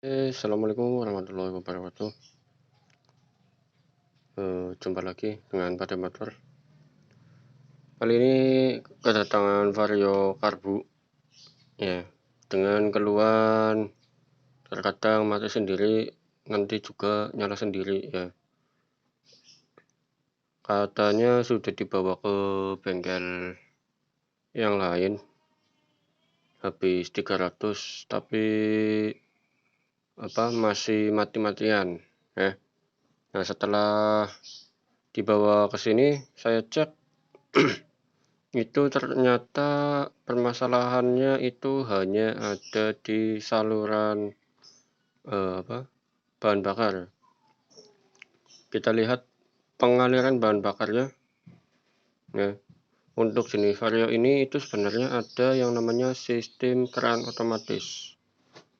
Assalamualaikum warahmatullahi wabarakatuh. Jumpa lagi dengan Pada Motor. Kali ini kedatangan Vario Karbu, ya, dengan keluhan terkadang mati sendiri, nanti juga nyala sendiri, ya. Katanya sudah dibawa ke bengkel yang lain, habis 300, tapi masih mati-matian, ya. Nah, setelah dibawa ke sini, saya cek. Itu ternyata permasalahannya itu hanya ada di saluran bahan bakar. Kita lihat pengaliran bahan bakarnya, ya. Untuk jenis Vario ini itu sebenarnya ada yang namanya sistem keran otomatis,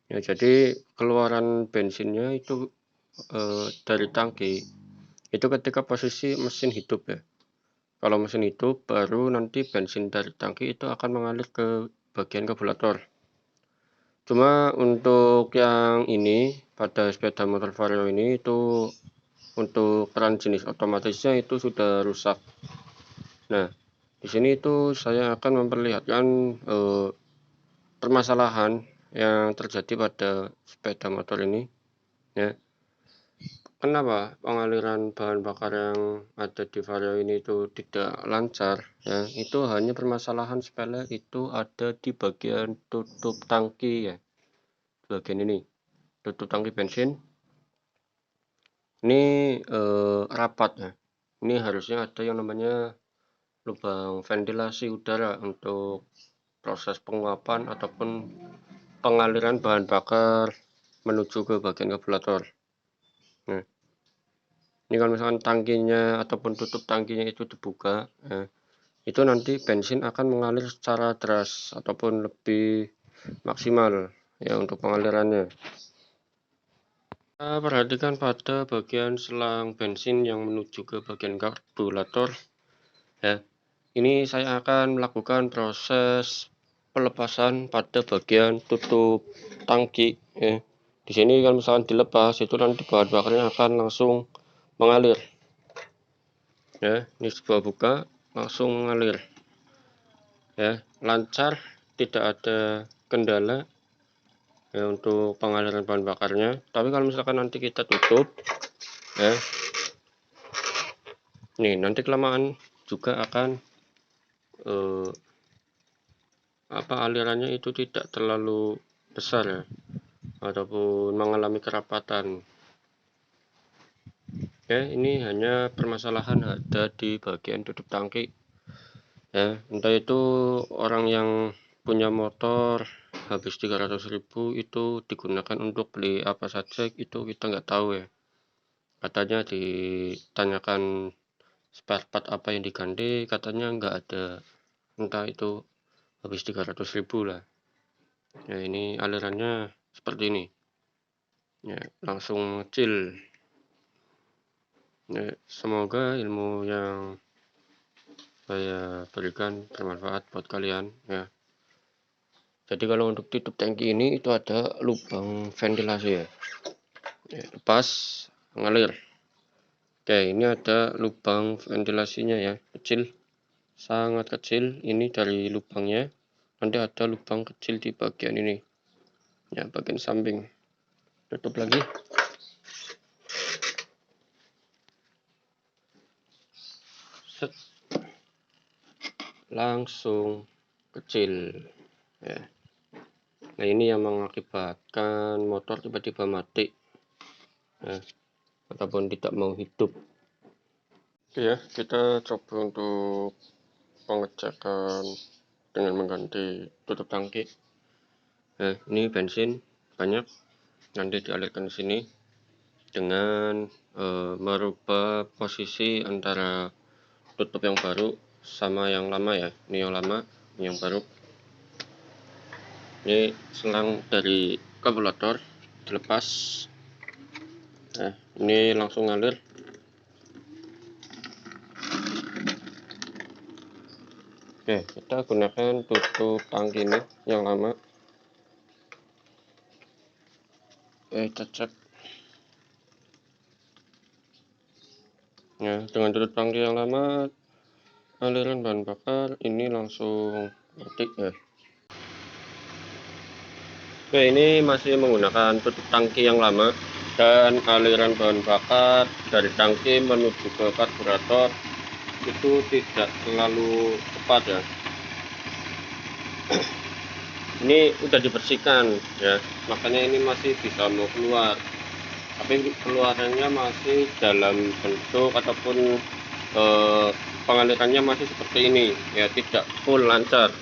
ya. Jadi keluaran bensinnya itu dari tangki itu ketika posisi mesin hidup, ya. Kalau mesin hidup, baru nanti bensin dari tangki itu akan mengalir ke bagian karburator. Cuma untuk yang ini, pada sepeda motor Vario ini, itu untuk keran jenis otomatisnya itu sudah rusak. Nah, di sini itu saya akan memperlihatkan permasalahan yang terjadi pada sepeda motor ini, ya. Kenapa pengaliran bahan bakar yang ada di Vario ini itu tidak lancar, ya? Itu hanya permasalahan sepele, itu ada di bagian tutup tangki, ya. Bagian ini tutup tangki bensin ini rapat, ya. Ini harusnya ada yang namanya lubang ventilasi udara untuk proses penguapan ataupun pengaliran bahan bakar menuju ke bagian karburator. Nah, ini kalau misalkan tangkinya ataupun tutup tangkinya itu dibuka, itu nanti bensin akan mengalir secara deras ataupun lebih maksimal, ya, untuk pengalirannya. Kita perhatikan pada bagian selang bensin yang menuju ke bagian karburator, ya. Ini saya akan melakukan proses pelepasan pada bagian tutup tangki, ya. Di sini kalau misalkan dilepas, itu nanti bahan bakarnya akan langsung mengalir, ya. Ini sebuah buka langsung mengalir, ya, lancar, tidak ada kendala, ya, untuk pengaliran bahan bakarnya. Tapi kalau misalkan nanti kita tutup, ya, nih nanti kelamaan juga akan alirannya itu tidak terlalu besar, ya, ataupun mengalami kerapatan. Ya, ini hanya permasalahan ada di bagian tutup tangki, ya. Entah itu orang yang punya motor habis 300.000 itu digunakan untuk beli apa saja, itu kita nggak tahu, ya. Katanya ditanyakan spare part apa yang diganti, katanya nggak ada, entah itu habis 300.000 lah. Ya, ini alirannya seperti ini, ya, langsung mengecil. Ya, semoga ilmu yang saya berikan bermanfaat buat kalian, ya. Jadi kalau untuk tutup tangki ini itu ada lubang ventilasi, ya. Ya, lepas ngalir. Oke, ini ada lubang ventilasinya, ya, kecil, sangat kecil. Ini dari lubangnya nanti ada lubang kecil di bagian ini, ya, bagian samping. Tutup lagi. Set. Langsung kecil, ya. Nah, ini yang mengakibatkan motor tiba-tiba mati, ya, ataupun tidak mau hidup. Oke, ya, kita coba untuk pengecekan dengan mengganti tutup tangki. Nah, ini bensin banyak, nanti dialirkan ke sini dengan merubah posisi antara tutup yang baru sama yang lama, ya. Ini yang lama, ini yang baru. Ini selang dari karburator dilepas, nah, ini langsung ngalir. Oke, kita gunakan tutup tangki ini yang lama. Kita cek ya, dengan tutup tangki yang lama aliran bahan bakar ini langsung mati ya. Oke, ini masih menggunakan tutup tangki yang lama dan aliran bahan bakar dari tangki menuju ke karburator itu tidak terlalu cepat ya. Ini udah dibersihkan ya, makanya ini masih bisa mau keluar, tapi keluarannya masih dalam bentuk ataupun pengalirannya masih seperti ini ya, tidak full lancar.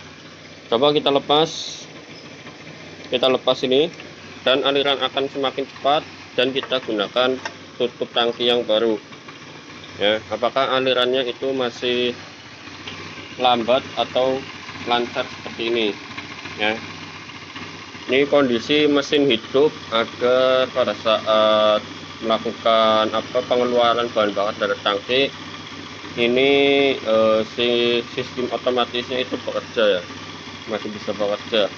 Coba kita lepas ini dan aliran akan semakin cepat dan kita gunakan tutup tangki yang baru ya. Apakah alirannya itu masih lambat atau lancar seperti ini ya. Ini kondisi mesin hidup agar pada saat melakukan pengeluaran bahan bakar dari tangki ini si sistem otomatisnya itu bekerja ya, masih bisa bekerja.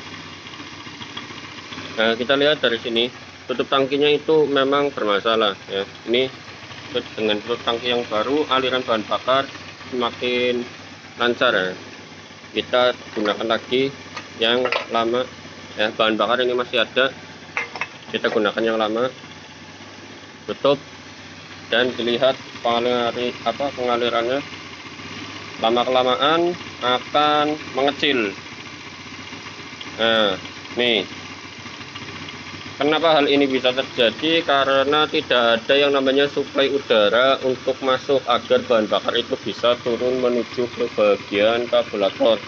Nah, kita lihat dari sini tutup tangkinya itu memang bermasalah ya. Ini dengan tutup tangki yang baru aliran bahan bakar semakin lancar ya. Kita gunakan lagi yang lama ya, bahan bakar ini masih ada, kita gunakan yang lama, tutup dan dilihat pengalirannya lama kelamaan akan mengecil. Nah, nih kenapa hal ini bisa terjadi, karena tidak ada yang namanya suplai udara untuk masuk agar bahan bakar itu bisa turun menuju ke bagian karburator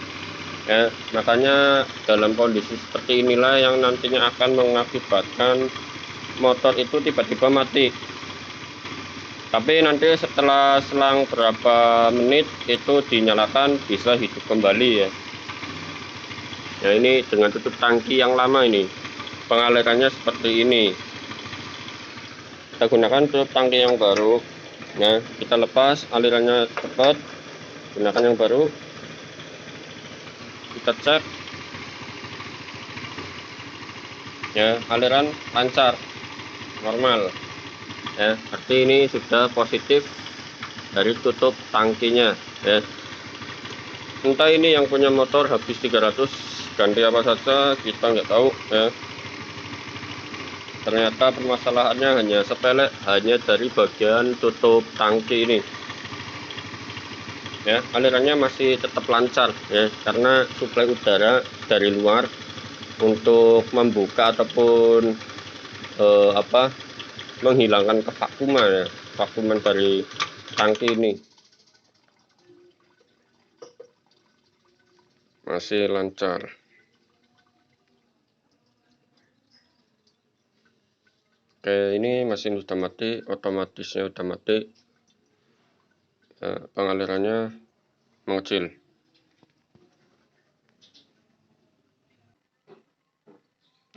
ya. Makanya dalam kondisi seperti inilah yang nantinya akan mengakibatkan motor itu tiba-tiba mati, tapi nanti setelah selang berapa menit itu dinyalakan bisa hidup kembali ya. Ya, ini dengan tutup tangki yang lama ini pengalirannya seperti ini. Kita gunakan tutup tangki yang baru ya, kita lepas alirannya cepat, gunakan yang baru, kita cek ya, aliran lancar normal ya, berarti ini sudah positif dari tutup tangkinya ya. Entah ini yang punya motor habis 300 ganti apa saja kita nggak tahu ya. Ternyata permasalahannya hanya sepele, hanya dari bagian tutup tangki ini ya. Alirannya masih tetap lancar ya, karena suplai udara dari luar untuk membuka ataupun menghilangkan kevakuman ya, vakuman dari tangki ini masih lancar. Oke, ini mesin sudah mati, otomatisnya sudah mati ya, pengalirannya mengecil.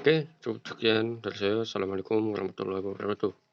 Oke, cukup sekian dari saya. Assalamualaikum warahmatullahi wabarakatuh.